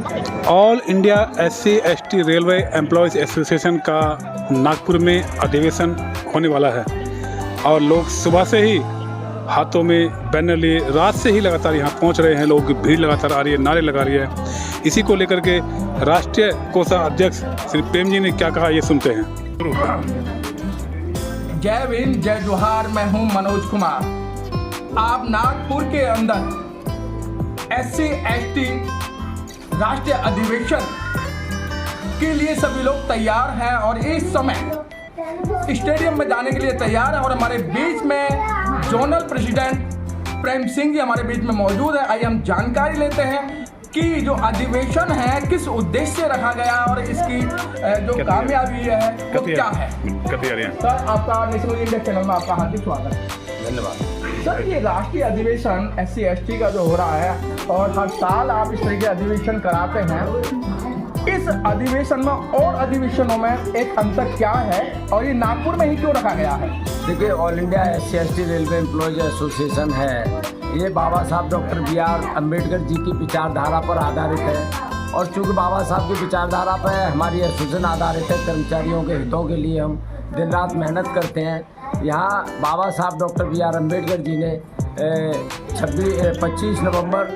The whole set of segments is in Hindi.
All India SC/ST railway employees association का नागपुर में अधिवेशन होने वाला है और लोग सुबह से ही हाथों में बैनर लिए रात से ही लगातार यहाँ पहुँच रहे हैं। लोग भीड़ लगातार आ रही है, नारे लगा रही है। इसी को लेकर के राष्ट्रीय कोषाध्यक्ष श्री प्रेम जी ने क्या कहा, ये सुनते हैं। जय भीम, जय जोहार। मैं हूँ मनोज कुमार। आप नागपुर के अंदर SC/ST राष्ट्रीय अधिवेशन के लिए सभी लोग तैयार हैं और इस समय स्टेडियम में जाने के लिए तैयार हैं और हमारे बीच में जोनल प्रेसिडेंट प्रेम सिंह जी हमारे बीच में मौजूद है। आइए हम जानकारी लेते हैं कि जो अधिवेशन है किस उद्देश्य से रखा गया और इसकी जो कामयाबी है वो क्या है। सर, आपका नेशनल इंडिया चैनल में आपका हार्दिक स्वागत है। धन्यवाद। सर, ये राष्ट्रीय अधिवेशन SC/ST का जो हो रहा है और हर साल आप इस तरह के अधिवेशन कराते हैं, इस अधिवेशन में और अधिवेशनों में एक अंतर क्या है और ये नागपुर में ही क्यों रखा गया है? देखिए, all India SC/ST railway employees association है, ये बाबा साहब डॉक्टर BR अम्बेडकर जी की विचारधारा पर आधारित है और चूँकि बाबा साहब की विचारधारा पर हमारी एसोसिएशन आधारित है, कर्मचारियों के हितों के लिए हम दिन रात मेहनत करते हैं। यहाँ बाबा साहब डॉक्टर BR अम्बेडकर जी ने 25 नवंबर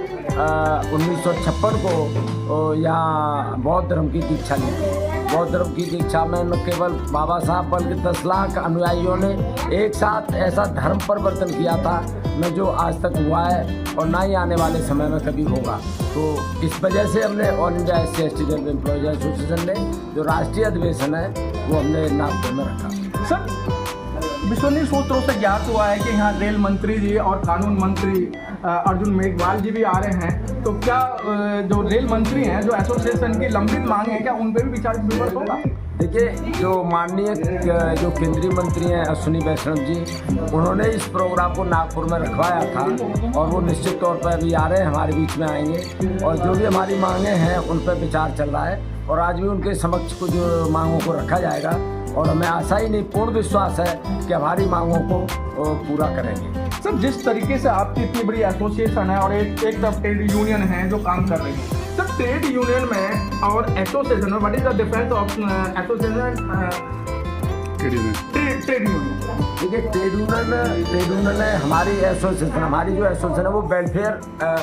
1956 को यहाँ बौद्ध धर्म की दीक्षा ली थी। बौद्ध धर्म की दीक्षा में न केवल बाबा साहब बल्कि 10 लाख अनुयायियों ने एक साथ ऐसा धर्म परिवर्तन किया था न जो आज तक हुआ है और ना ही आने वाले समय में कभी होगा। तो इस वजह से हमने all India SC/ST railway employees association ने जो राष्ट्रीय अधिवेशन है वो हमने नागपुर में रखा। सर, विश्वसनीय सूत्रों से ज्ञात हुआ है कि यहाँ रेल मंत्री जी और कानून मंत्री अर्जुन मेघवाल जी भी आ रहे हैं, तो क्या जो रेल मंत्री हैं, जो एसोसिएशन की लंबित मांग है, क्या उन पर भी विचार विमर्श होगा? देखिए, जो माननीय जो केंद्रीय मंत्री हैं अश्विनी वैष्णव जी, उन्होंने इस प्रोग्राम को नागपुर में रखवाया था और वो निश्चित तौर पर अभी आ रहे हैं, हमारे बीच में आएंगे और जो भी हमारी मांगें हैं उन पर विचार चल रहा है और आज भी उनके समक्ष कुछ मांगों को रखा जाएगा और हमें आशा ही नहीं, पूर्ण विश्वास है कि हमारी मांगों को पूरा करेंगे। सर, जिस तरीके से आपकी इतनी बड़ी एसोसिएशन है और एक तरफ ट्रेड यूनियन है जो काम कर रही है, सर ट्रेड यूनियन में और एसोसिएशन में what is the difference of association trade union? देखिए, ट्रेड यूनियन है हमारी एसोसिएशन, हमारी जो एसोसिएशन है वो वेलफेयर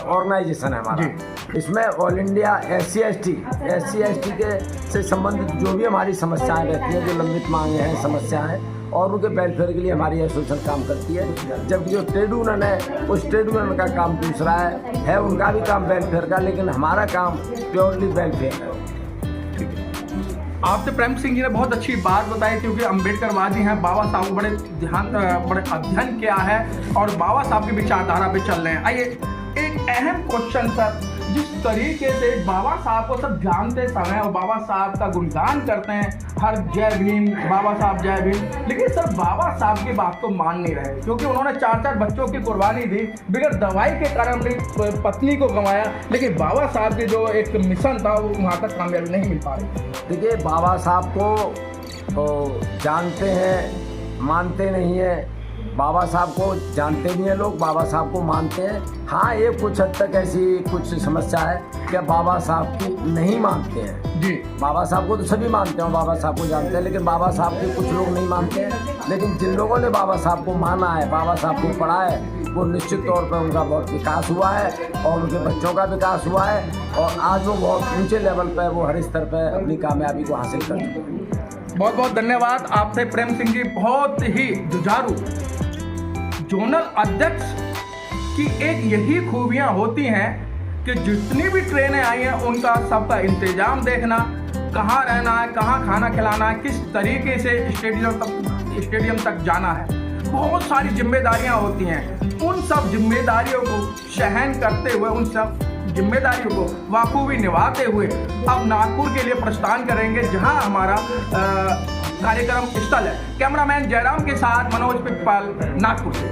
ऑर्गेनाइजेशन है हमारा। इसमें ऑल इंडिया SC/ST के से संबंधित जो भी हमारी समस्याएं रहती हैं, जो लंबित मांगे हैं, समस्याएं हैं और उनके वेलफेयर के लिए हमारी एसोसिएशन काम करती है। जबकि जो ट्रेड यूनियन है उस ट्रेड यूनियन का काम दूसरा है उनका भी काम वेलफेयर का, लेकिन हमारा काम प्योरली वेलफेयर है। आपसे प्रेम सिंह जी ने बहुत अच्छी बात बताई क्योंकि अम्बेडकरवादी हैं, बाबा साहब को बड़े अध्ययन किया है और बाबा साहब की विचारधारा पे चल रहे हैं। आइए एक अहम क्वेश्चन सर, जिस तरीके से बाबा साहब को सब जानते समय और बाबा साहब का गुणगान करते हैं, हर जय भीम, बाबा साहब जय भीम, लेकिन सर बाबा साहब की बात को मान नहीं रहे क्योंकि उन्होंने 4 बच्चों की कुर्बानी दी, बगैर दवाई के कारण अपनी पत्नी को गंवाया, लेकिन बाबा साहब की जो एक मिशन था वो वहाँ तक कामयाबी नहीं मिल पा रही। देखिए, बाबा साहब को जानते हैं, मानते नहीं है। बाबा साहब को जानते नहीं हैं लोग, बाबा साहब को मानते हैं। हाँ, ये कुछ हद तक ऐसी कुछ समस्या है कि बाबा साहब की नहीं मानते हैं जी। बाबा साहब को तो सभी मानते हैं, बाबा साहब को जानते हैं, लेकिन बाबा साहब के कुछ लोग नहीं मानते हैं। लेकिन जिन लोगों ने बाबा साहब को माना है, बाबा साहब को पढ़ा है, वो निश्चित तौर पर उनका बहुत विकास हुआ है और उनके बच्चों का विकास हुआ है और आज वो बहुत ऊँचे लेवल पर, वो हर स्तर पर अपनी कामयाबी को हासिल कर चुके हैं। बहुत बहुत धन्यवाद आपसे प्रेम सिंह जी। बहुत ही जुझारू जोनल अध्यक्ष की एक यही खूबियां होती हैं कि जितनी भी ट्रेनें आई हैं उनका सबका इंतजाम देखना, कहाँ रहना है, कहाँ खाना खिलाना है, किस तरीके से स्टेडियम तक जाना है, बहुत सारी जिम्मेदारियां होती हैं। उन सब जिम्मेदारियों को सहन करते हुए, उन सब जिम्मेदारियों को बखूबी निभाते हुए अब नागपुर के लिए प्रस्थान करेंगे जहां हमारा कार्यक्रम स्थल है। कैमरामैन जयराम के साथ मनोज पिप्पल, नागपुर से।